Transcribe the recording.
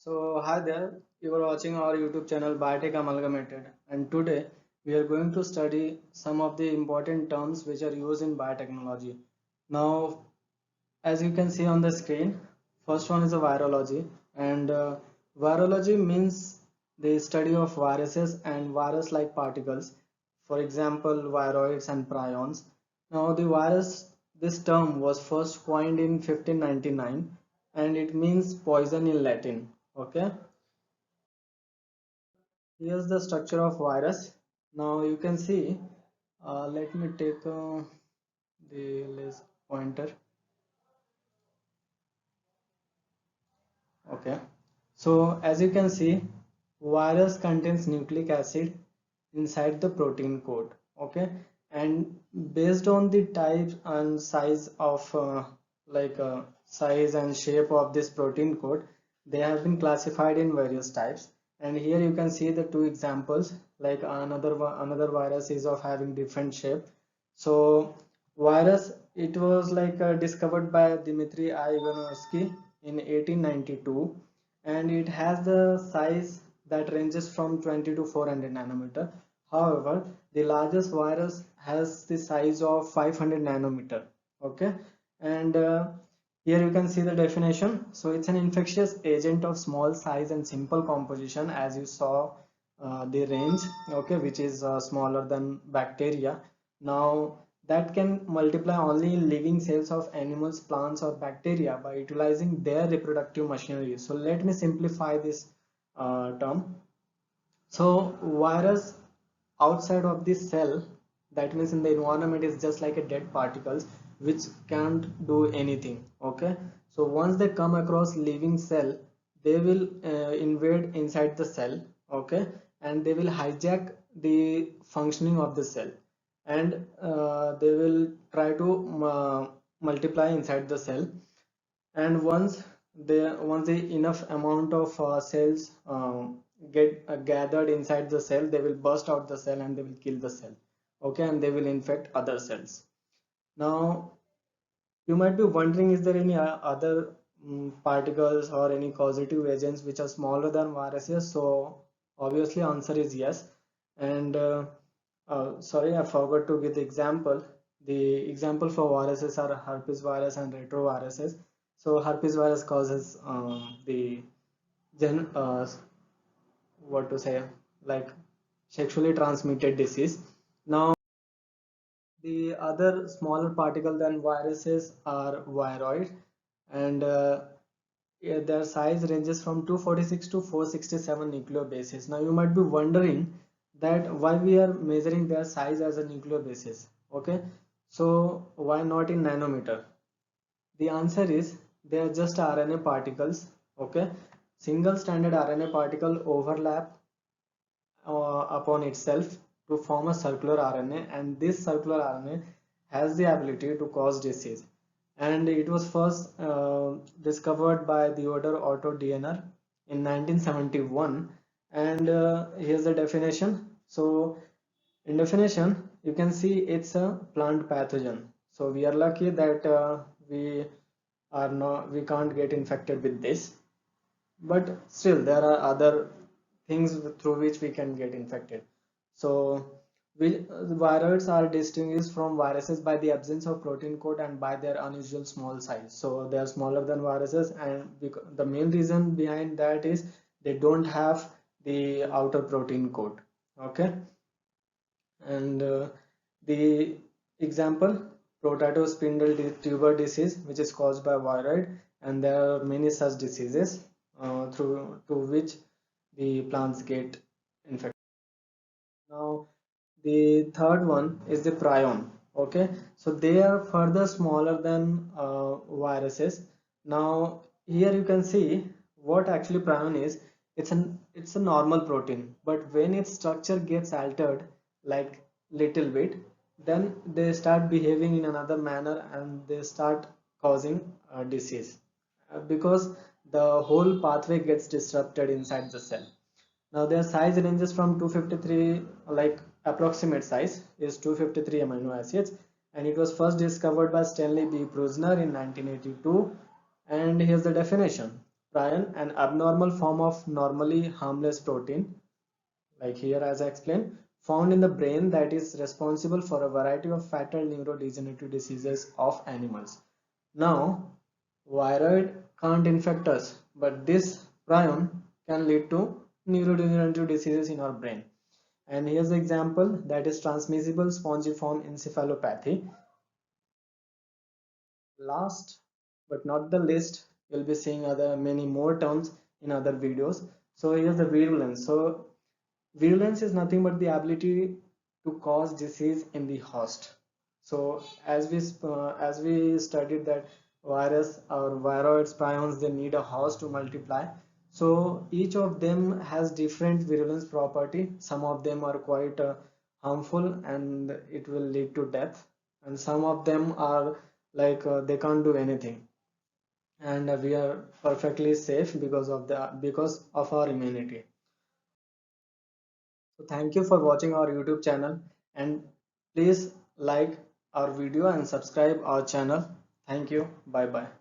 So hi there, you are watching our YouTube channel Biotech Amalgamated, and today we are going to study some of the important terms which are used in biotechnology. Now, as you can see on the screen, first one is a virology, and virology means the study of viruses and virus-like particles, for example, viroids and prions. Now, this term was first coined in 1599, and it means poison in Latin. Okay, here's the structure of virus. Now you can see. Let me take the list pointer. Okay, so as you can see, virus contains nucleic acid inside the protein code. Okay, and based on the type and size of size and shape of this protein code, they have been classified in various types. And here you can see the two examples. Like another virus is of having different shape. So virus, it was discovered by Dmitry Ivanovsky in 1892, and it has the size that ranges from 20 to 400 nanometer. However, the largest virus has the size of 500 nanometer. Okay, and here you can see the definition. So it's an infectious agent of small size and simple composition, as you saw the range, okay, which is smaller than bacteria. Now that can multiply only in living cells of animals, plants, or bacteria by utilizing their reproductive machinery. So let me simplify this term. So virus outside of this cell, that means in the environment, is just like a dead particles which can't do anything. Okay, so once they come across living cell, they will invade inside the cell. Okay, and they will hijack the functioning of the cell, and they will try to multiply inside the cell. And once the enough amount of cells get gathered inside the cell, they will burst out the cell and they will kill the cell. Okay, and they will infect other cells. Now you might be wondering, is there any other particles or any causative agents which are smaller than viruses? So obviously answer is yes. And sorry, I forgot to give the example. The example for viruses are herpes virus and retroviruses. So herpes virus causes the gen what to say, like sexually transmitted disease. Now the other smaller particle than viruses are viroid, and yeah, their size ranges from 246 to 467 nucleobases. Now you might be wondering that why we are measuring their size as a nucleobases. Okay, so why not in nanometer? The answer is they are just RNA particles. Okay, single stranded RNA particle overlap upon itself to form a circular RNA, and this circular RNA has the ability to cause disease. And it was first discovered by Theodor Otto Diener in 1971. And here's the definition. So in definition, you can see it's a plant pathogen. So we are lucky that we can't get infected with this, but still there are other things through which we can get infected. So viroids are distinguished from viruses by the absence of protein coat and by their unusual small size. So they are smaller than viruses, and the main reason behind that is they don't have the outer protein coat. Okay, and the example, potato spindle tuber disease, which is caused by viroid, and there are many such diseases through to which the plants get infected. Now the third one is the prion. Okay, so they are further smaller than viruses. Now here you can see what actually prion is. It's a normal protein, but when its structure gets altered like little bit, then they start behaving in another manner and they start causing disease because the whole pathway gets disrupted inside the cell. Now their size ranges from 253, like approximate size is 253 amino acids, and it was first discovered by Stanley B. Prusner in 1982. And here's the definition. Prion, an abnormal form of normally harmless protein, like here as I explained, found in the brain that is responsible for a variety of fatal neurodegenerative diseases of animals. Now, viroid can't infect us, but this prion can lead to neurodegenerative diseases in our brain. And here's the example, that is transmissible spongiform encephalopathy. Last but not the least, you'll be seeing other many more terms in other videos. So here's the virulence. So virulence is nothing but the ability to cause disease in the host. So as we studied that virus or viroids, prions, they need a host to multiply. So each of them has different virulence property. Some of them are quite harmful and it will lead to death, and some of them are like they can't do anything, and we are perfectly safe because of our immunity. So thank you for watching our YouTube channel, and please like our video and subscribe our channel. Thank you. Bye bye.